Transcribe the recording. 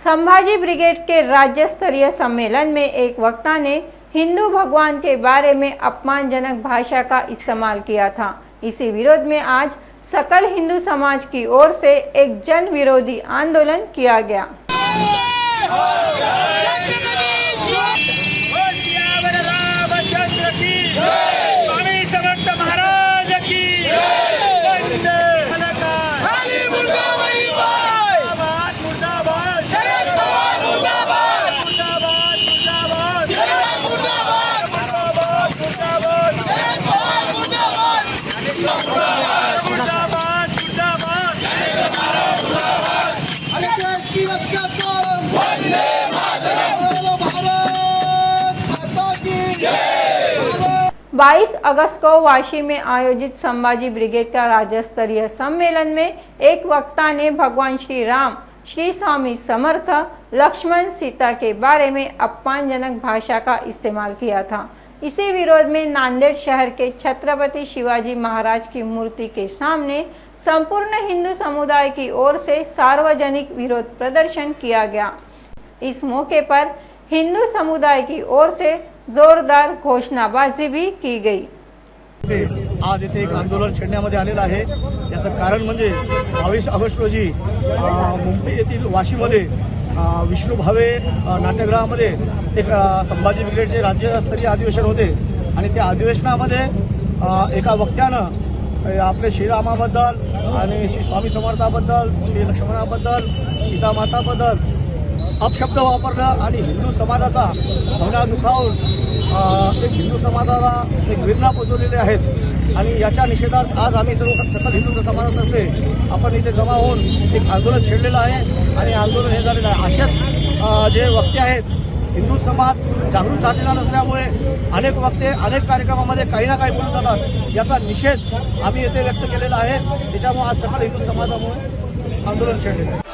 Sambhaji brigade के राज्य स्तरीय सम्मेलन में एक वक्ता ने हिंदू भगवान के बारे में अपमानजनक भाषा का इस्तेमाल किया था। इसी विरोध में आज सकल हिंदू समाज की ओर से एक जन विरोधी आंदोलन किया गया। बाईस अगस्त को वाशी में आयोजित संभाजी ब्रिगेड का राज्य स्तरीय सम्मेलन में एक वक्ता ने भगवान श्री राम, श्री स्वामी समर्थ, लक्ष्मण, सीता के बारे में अपमानजनक भाषा का इस्तेमाल किया था। इसी विरोध में नांदेड़ शहर के छत्रपति शिवाजी महाराज की मूर्ति के सामने संपूर्ण हिंदू समुदाय की ओर से सार्वजनिक विरोध प्रदर्शन किया गया। इस मौके पर हिंदू समुदाय की ओर से जोरदार घोषणाबाजी भी की गई। आज इथे एक आंदोलन छेडण्यामध्ये आलेलं आहे। याचं कारण म्हणजे 22 ऑगस्ट रोजी मुंबई येथील वाशीमध्ये विष्णू भावे नाट्यगृहामध्ये एक संभाजी ब्रिगेडचे राज्यस्तरीय अधिवेशन होते आणि त्या अधिवेशनामध्ये एका वक्त्यानं आपले श्रीरामाबद्दल आणि श्री स्वामी समर्थाबद्दल, श्री लक्ष्मणाबद्दल, सीता माताबद्दल अपशब्द वापरलं आणि हिंदू समाजाचा भावना दुखावून एक हिंदू समाजाला एक वेदना पोचवलेले आहेत। आणि याच्या निषेधात आज आम्ही सर्व सकल हिंदू समाजातर्फे आपण इथे जमा होऊन एक आंदोलन छेडलेलं आहे आणि आंदोलन हे झालेलं आहे। अशाच जे वक्ते आहेत, हिंदू समाज जागृत झालेला नसल्यामुळे अनेक वक्ते अनेक कार्यक्रमामध्ये काही ना काही बोलत जातात। याचा निषेध आम्ही येथे व्यक्त केलेला आहे। त्याच्यामुळे आज सकल हिंदू समाजामुळे आंदोलन छेडलेलं आहे।